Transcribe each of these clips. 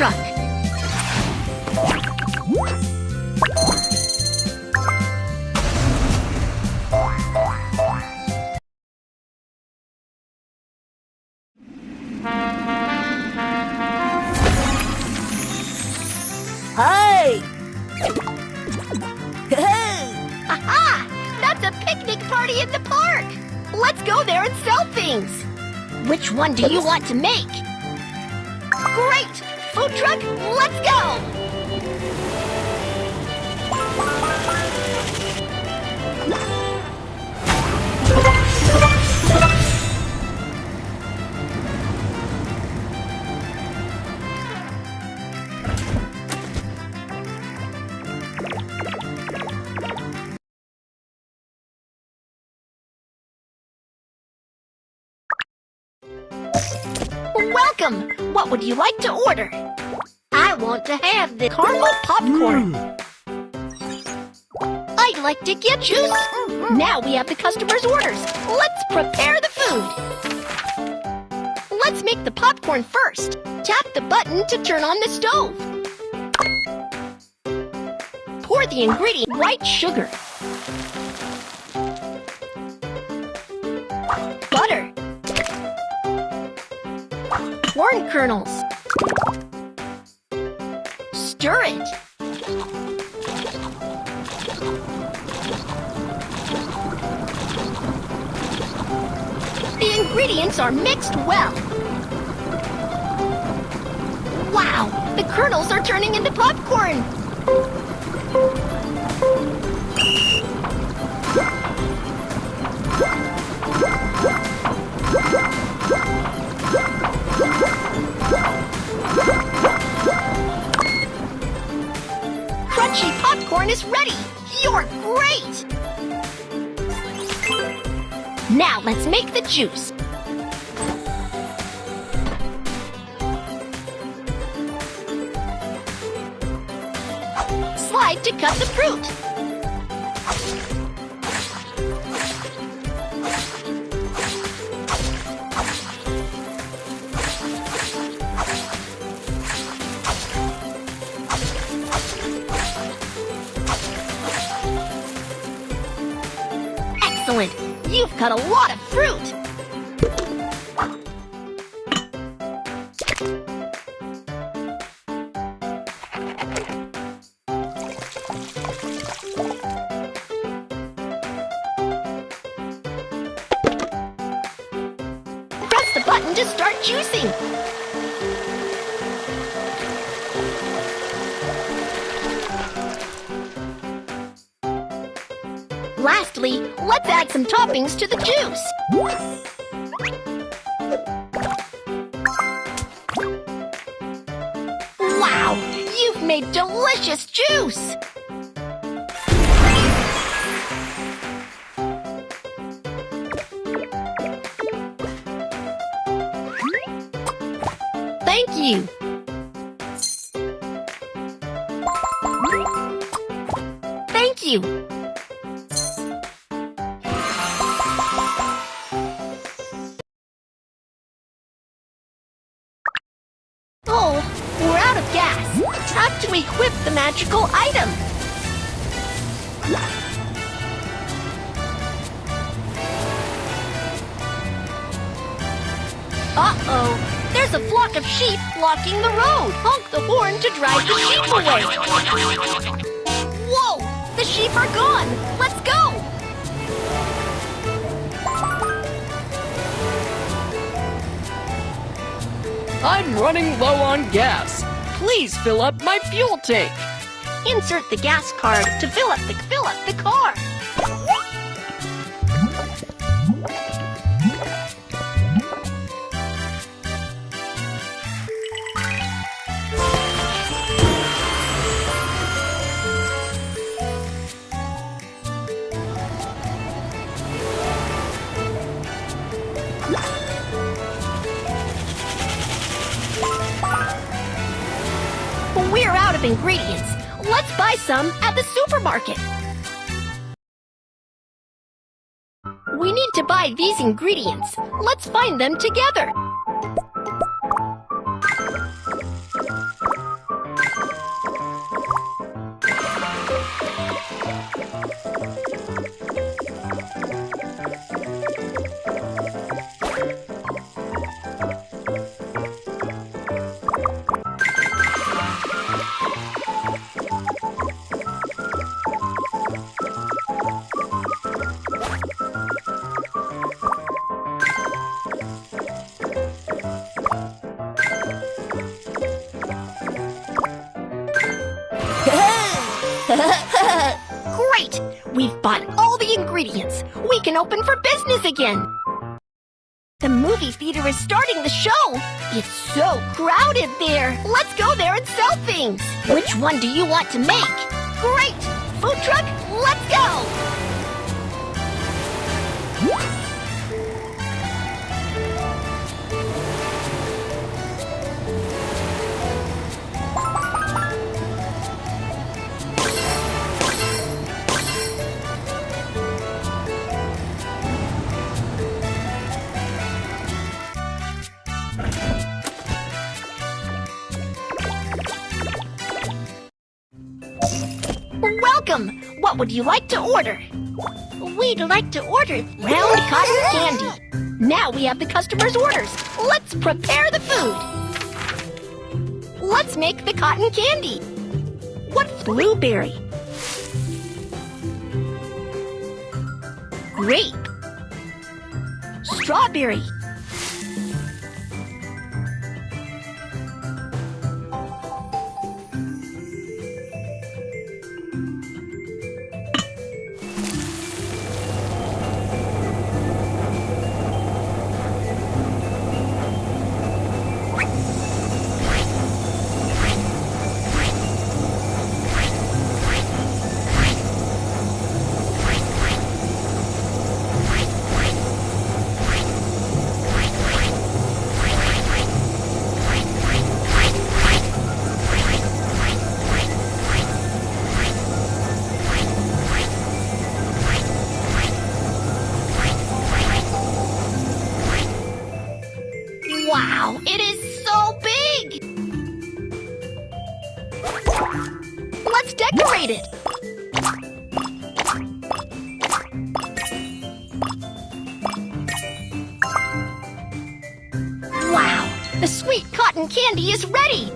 truck. Hey! Aha! That's a picnic party in the park! Let's go there and sell things! Which one do you want to make? Great! Food truck, let's go! Welcome! What would you like to order? I want to have the caramel popcorn. I'd like to get juice. Now we have the customer's orders. Let's prepare the food. Let's make the popcorn first. Tap the button to turn on the stove. Pour the ingredient white sugar, butter, corn kernels. Stir it. The ingredients are mixed well. Wow, the kernels are turning into popcorn. Crunchy popcorn is ready! You're great! Now let's make the juice. Slide to cut the fruit. Excellent! You've cut a lot of fruit! Press the button to start juicing! Lastly, let's add some toppings to the juice. Wow! You've made delicious juice! Thank you! Thank you! Oh, we're out of gas. Time to equip the magical item. Uh-oh, there's a flock of sheep blocking the road. Honk the horn to drive the sheep away. Whoa, the sheep are gone. Let's go. I'm running low on gas. Please fill up my fuel tank. Insert the gas card to fill up the car. We're out of ingredients. Let's buy some at the supermarket. We need to buy these ingredients. Let's find them together. the ingredients. We can open for business again. The movie theater is starting the show. It's so crowded there. Let's go there and sell things. Which one do you want to make? Great! Food truck, let's go! Welcome! What would you like to order? We'd like to order round cotton candy. Now we have the customer's orders. Let's prepare the food. Let's make the cotton candy. What's blueberry? Grape. Strawberry. Wow, it is so big! Let's decorate it! Wow, the sweet cotton candy is ready!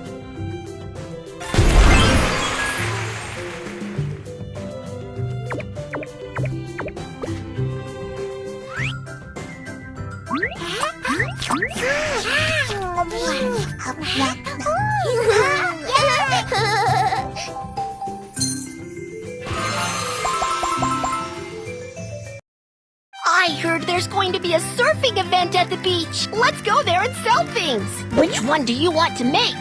I heard there's going to be a surfing event at the beach. Let's go there and sell things. Which one do you want to make?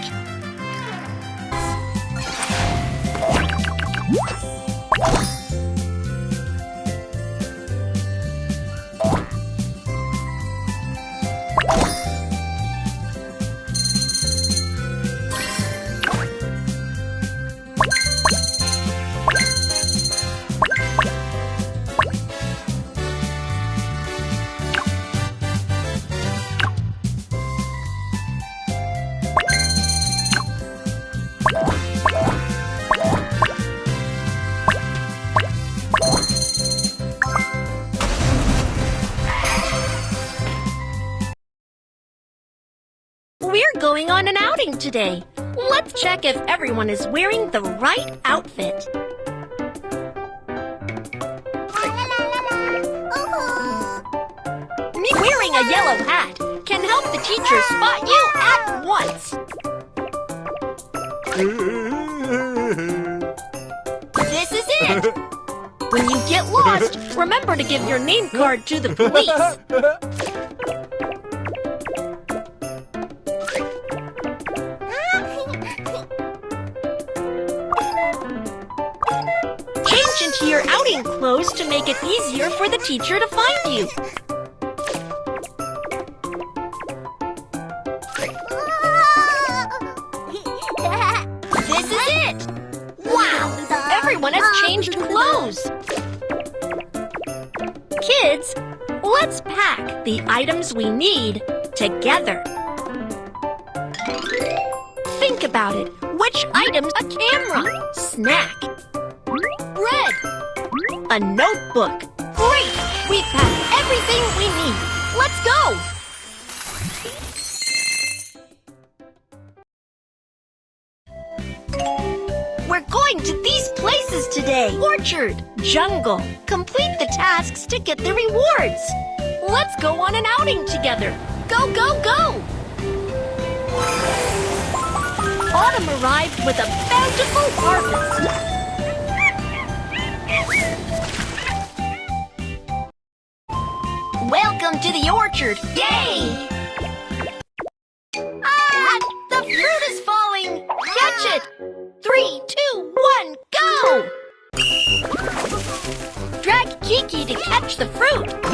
We're going on an outing today. Let's check if everyone is wearing the right outfit. Me wearing a yellow hat can help the teacher spot you at once. This is it. When you get lost, remember to give your name card to the police. Change into your outing clothes to make it easier for the teacher to find you. This is it! Wow! Everyone has changed clothes! Kids, let's pack the items we need together. Think about it. Which items? A camera, snack, bread, a notebook. Great! We've packed everything we need. Let's go! We're going to these places today. Orchard, jungle. Complete the tasks to get the rewards. Let's go on an outing together. Go, go, go! Autumn arrived with a bountiful harvest. Welcome to the orchard! Yay! Ah! The fruit is falling! Catch it! 3, 2, 1, go! Drag Kiki to catch the fruit!